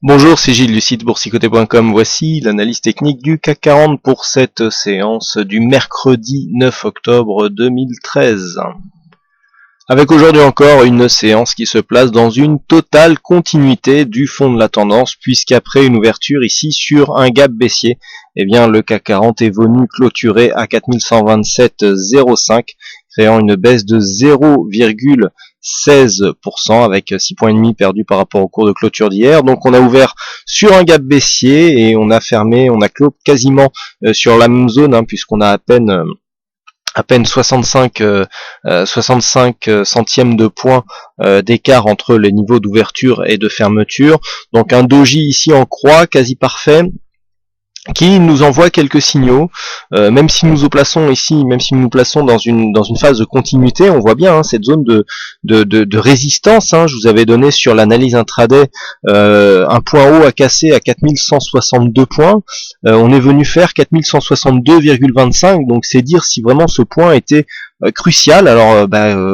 Bonjour, c'est Gilles du site boursicoté.com. Voici l'analyse technique du CAC 40 pour cette séance du mercredi 9 octobre 2013. Avec aujourd'hui encore une séance qui se place dans une totale continuité du fond de la tendance, puisqu'après une ouverture ici sur un gap baissier, eh bien le CAC 40 est venu clôturer à 4127,05, créant une baisse de 0,16% avec 6,5 points perdus par rapport au cours de clôture d'hier. Donc on a ouvert sur un gap baissier et on a clos quasiment sur la même zone, puisqu'on a à peine 65 centièmes de point d'écart entre les niveaux d'ouverture et de fermeture. Donc un doji ici en croix quasi parfait, qui nous envoie quelques signaux, même si nous nous plaçons ici, même si nous nous plaçons dans une phase de continuité, on voit bien cette zone de résistance. Je vous avais donné sur l'analyse intraday un point haut à casser à 4162 points. On est venu faire 4162,25, donc c'est dire si vraiment ce point était crucial. Alors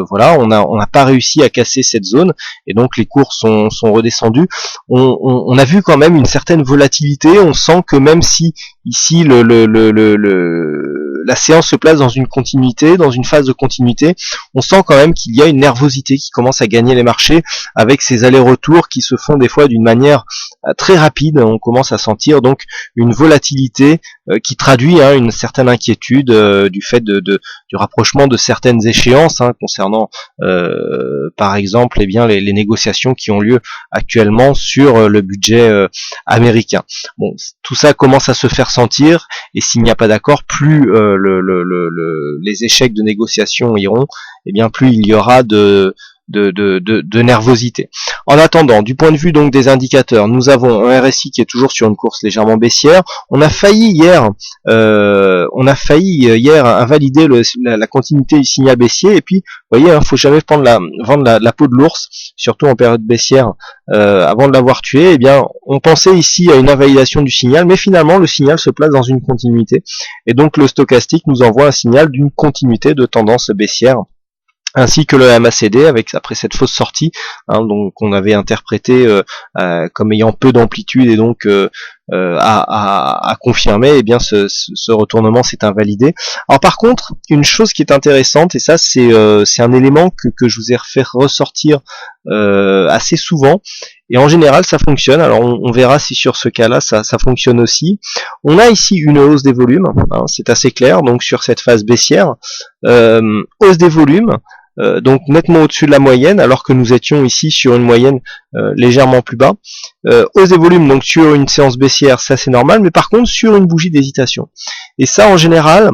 voilà, on n'a pas réussi à casser cette zone et donc les cours sont redescendus. On a vu quand même une certaine volatilité. On sent que même si ici la séance se place dans une continuité, dans une phase de continuité, on sent quand même qu'il y a une nervosité qui commence à gagner les marchés avec ces allers-retours qui se font des fois d'une manière très rapide. On commence à sentir donc une volatilité qui traduit une certaine inquiétude du fait du rapprochement de certaines échéances concernant par exemple les négociations qui ont lieu actuellement sur le budget américain. Bon, tout ça commence à se faire sentir et s'il n'y a pas d'accord, plus les échecs de négociation iront, et bien plus il y aura de nervosité. En attendant, du point de vue donc des indicateurs, nous avons un RSI qui est toujours sur une course légèrement baissière. On a failli hier invalider la continuité du signal baissier. Et puis, vous voyez, faut jamais vendre la peau de l'ours, surtout en période baissière, avant de l'avoir tué. Eh bien, on pensait ici à une invalidation du signal, mais finalement le signal se place dans une continuité. Et donc le stochastique nous envoie un signal d'une continuité de tendance baissière, ainsi que le MACD après cette fausse sortie, donc on avait interprété comme ayant peu d'amplitude et donc à confirmer, et bien ce retournement s'est invalidé. Alors par contre, une chose qui est intéressante, et ça c'est un élément que je vous ai fait ressortir assez souvent, et en général ça fonctionne. Alors on verra si sur ce cas-là ça fonctionne aussi. On a ici une hausse des volumes, c'est assez clair, donc sur cette phase baissière, hausse des volumes, donc nettement au-dessus de la moyenne, alors que nous étions ici sur une moyenne légèrement plus bas. Hausse des volumes, donc sur une séance baissière, ça c'est normal, mais par contre sur une bougie d'hésitation. Et ça en général,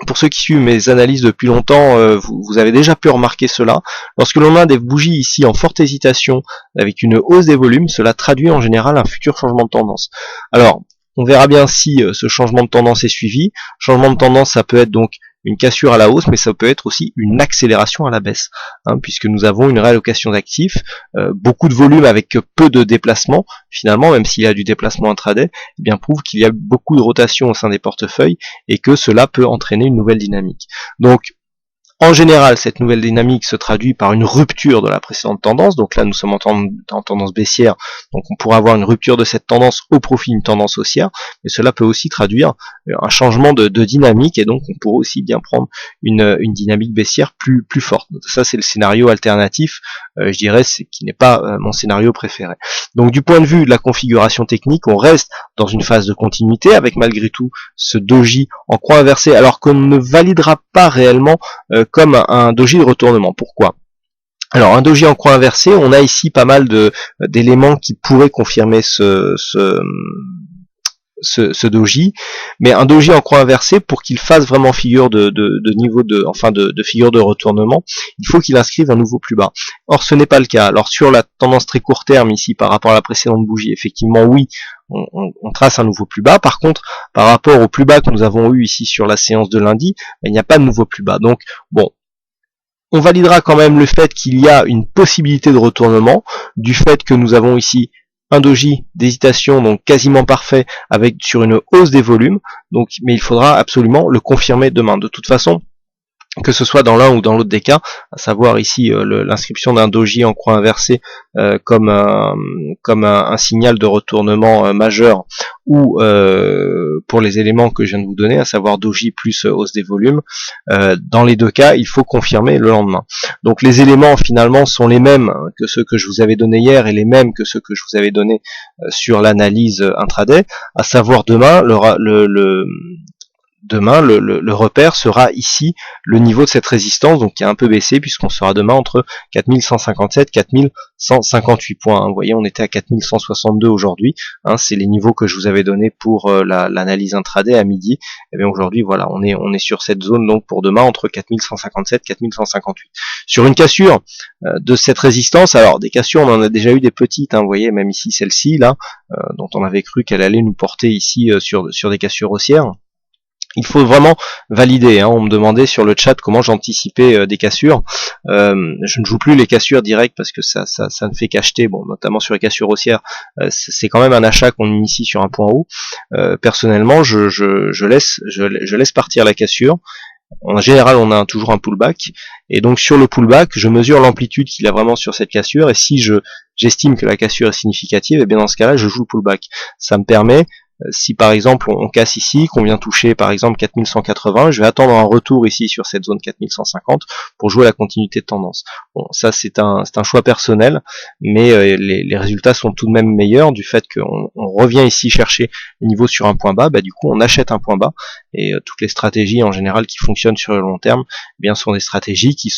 pour ceux qui suivent mes analyses depuis longtemps, vous avez déjà pu remarquer cela. Lorsque l'on a des bougies ici en forte hésitation avec une hausse des volumes, cela traduit en général un futur changement de tendance. Alors, on verra bien si ce changement de tendance est suivi. Changement de tendance, ça peut être donc une cassure à la hausse, mais ça peut être aussi une accélération à la baisse, puisque nous avons une réallocation d'actifs, beaucoup de volume avec peu de déplacement, finalement, même s'il y a du déplacement intraday, eh bien prouve qu'il y a beaucoup de rotation au sein des portefeuilles, et que cela peut entraîner une nouvelle dynamique. Donc, en général, cette nouvelle dynamique se traduit par une rupture de la précédente tendance. Donc là, nous sommes en tendance baissière, donc on pourra avoir une rupture de cette tendance au profit d'une tendance haussière, mais cela peut aussi traduire un changement de dynamique, et donc on pourra aussi bien prendre une dynamique baissière plus forte. Ça, c'est le scénario alternatif, je dirais, qui n'est pas mon scénario préféré. Donc du point de vue de la configuration technique, on reste dans une phase de continuité, avec malgré tout ce doji en croix inversée, alors qu'on ne validera pas réellement comme un doji de retournement. Pourquoi ? Alors un doji en croix inversée, on a ici pas mal d'éléments qui pourraient confirmer ce doji, mais un doji en croix inversée, pour qu'il fasse vraiment figure de figure de retournement, il faut qu'il inscrive un nouveau plus bas. Or ce n'est pas le cas. Alors sur la tendance très court terme ici par rapport à la précédente bougie, effectivement oui, on trace un nouveau plus bas. Par contre, par rapport au plus bas que nous avons eu ici sur la séance de lundi, il n'y a pas de nouveau plus bas. Donc bon, on validera quand même le fait qu'il y a une possibilité de retournement, du fait que nous avons ici un doji d'hésitation, donc quasiment parfait, sur une hausse des volumes, donc, mais il faudra absolument le confirmer demain. De toute façon, que ce soit dans l'un ou dans l'autre des cas, à savoir ici l'inscription d'un doji en croix inversée comme un signal de retournement majeur, ou pour les éléments que je viens de vous donner, à savoir doji plus hausse des volumes. Dans les deux cas, il faut confirmer le lendemain. Donc les éléments finalement sont les mêmes que ceux que je vous avais donnés hier et les mêmes que ceux que je vous avais donnés sur l'analyse intraday, à savoir demain le repère sera ici le niveau de cette résistance, donc qui a un peu baissé puisqu'on sera demain entre 4157 4158 points. Hein. Vous voyez, on était à 4162 aujourd'hui. Hein, c'est les niveaux que je vous avais donnés pour l'analyse intraday à midi. Et bien aujourd'hui, voilà, on est sur cette zone donc pour demain entre 4157 4158. Sur une cassure de cette résistance, alors des cassures, on en a déjà eu des petites. Hein, vous voyez, même ici celle-ci là, dont on avait cru qu'elle allait nous porter ici sur des cassures haussières. Il faut vraiment valider, hein. On me demandait sur le chat comment j'anticipais des cassures. Je ne joue plus les cassures directes parce que ça ne fait qu'acheter, bon, notamment sur les cassures haussières, c'est quand même un achat qu'on initie sur un point haut. Personnellement, je laisse partir la cassure. En général, on a toujours un pullback, et donc sur le pullback, je mesure l'amplitude qu'il a vraiment sur cette cassure, et si j'estime que la cassure est significative, et bien dans ce cas-là, je joue le pullback. Ça me permet, si par exemple on casse ici, qu'on vient toucher par exemple 4180, je vais attendre un retour ici sur cette zone 4150 pour jouer la continuité de tendance. Bon, ça c'est un choix personnel, mais les résultats sont tout de même meilleurs du fait qu'on revient ici chercher les niveaux sur un point bas, bah du coup on achète un point bas, et toutes les stratégies en général qui fonctionnent sur le long terme, eh bien sont des stratégies qui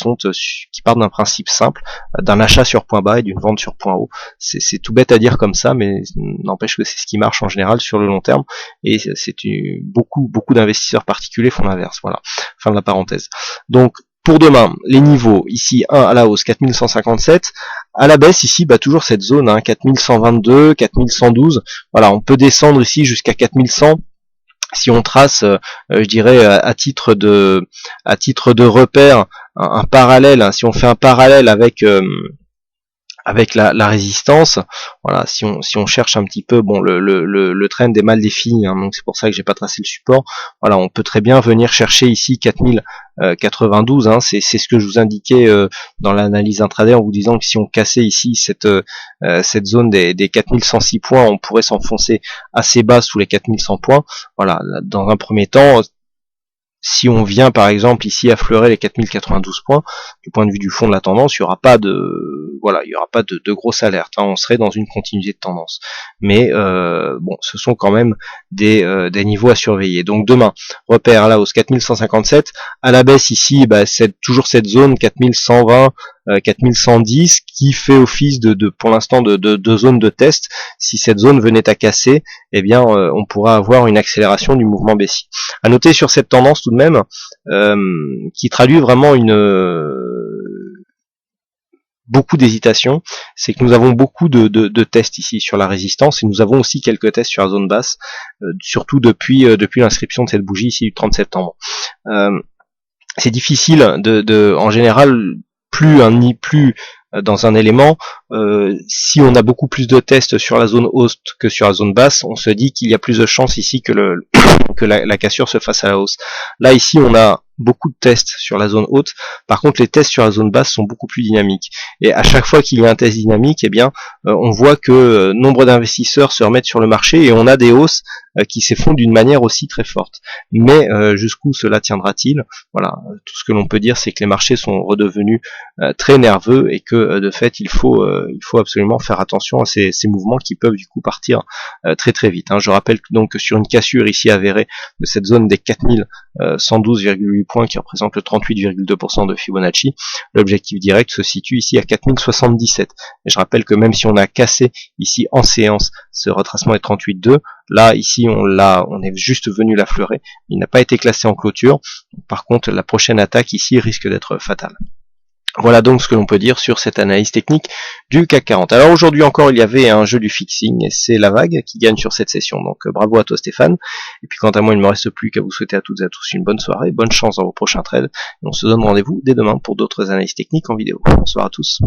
partent d'un principe simple, d'un achat sur point bas et d'une vente sur point haut. C'est tout bête à dire comme ça, mais n'empêche que c'est ce qui marche en général sur le long terme, et c'est beaucoup d'investisseurs particuliers font l'inverse. Voilà, fin de la parenthèse. Donc pour demain, les niveaux, ici 1 à la hausse 4157, à la baisse ici, bah toujours cette zone, hein, 4122, 4112, voilà, on peut descendre ici jusqu'à 4100, si on trace, je dirais, à titre de repère, un parallèle, hein, si on fait un parallèle avec la résistance, voilà, si on cherche un petit peu, bon, le trend est mal défini, hein, donc c'est pour ça que j'ai pas tracé le support. Voilà, on peut très bien venir chercher ici 4092, hein, c'est ce que je vous indiquais dans l'analyse intraday en vous disant que si on cassait ici cette zone des 4106 points, on pourrait s'enfoncer assez bas sous les 4100 points. Voilà, dans un premier temps, si on vient par exemple ici affleurer les 4092 points, du point de vue du fond de la tendance, il n'y aura pas de grosse alerte, hein, on serait dans une continuité de tendance. Mais bon, ce sont quand même des niveaux à surveiller. Donc demain, repère à la hausse 4157, à la baisse ici, bah, c'est toujours cette zone 4120, 4110 qui fait office pour l'instant de zone de test. Si cette zone venait à casser, eh bien on pourra avoir une accélération du mouvement baissier. À noter sur cette tendance tout de même, qui traduit vraiment beaucoup d'hésitation, c'est que nous avons beaucoup de tests ici sur la résistance, et nous avons aussi quelques tests sur la zone basse, surtout depuis l'inscription de cette bougie ici du 30 septembre. C'est difficile en général, plus dans un élément, si on a beaucoup plus de tests sur la zone hausse que sur la zone basse, on se dit qu'il y a plus de chances ici que la cassure se fasse à la hausse. Là ici on a beaucoup de tests sur la zone haute, par contre les tests sur la zone basse sont beaucoup plus dynamiques, et à chaque fois qu'il y a un test dynamique, eh bien on voit que nombre d'investisseurs se remettent sur le marché, et on a des hausses qui s'effondrent d'une manière aussi très forte. Mais jusqu'où cela tiendra-t-il? Voilà, tout ce que l'on peut dire, c'est que les marchés sont redevenus très nerveux, et que de fait il faut absolument faire attention à ces mouvements qui peuvent du coup partir très très vite, hein. Je rappelle donc que sur une cassure ici avérée de cette zone des 4112,8 points qui représente le 38,2% de Fibonacci, l'objectif direct se situe ici à 4077. Et je rappelle que même si on a cassé ici en séance ce retracement des 38,2, là ici on est juste venu l'affleurer, il n'a pas été classé en clôture. Par contre, la prochaine attaque ici risque d'être fatale. Voilà donc ce que l'on peut dire sur cette analyse technique du CAC 40. Alors aujourd'hui encore, il y avait un jeu du fixing, et c'est la vague qui gagne sur cette session. Donc bravo à toi Stéphane. Et puis quant à moi, il ne me reste plus qu'à vous souhaiter à toutes et à tous une bonne soirée, bonne chance dans vos prochains trades. Et on se donne rendez-vous dès demain pour d'autres analyses techniques en vidéo. Bonsoir à tous.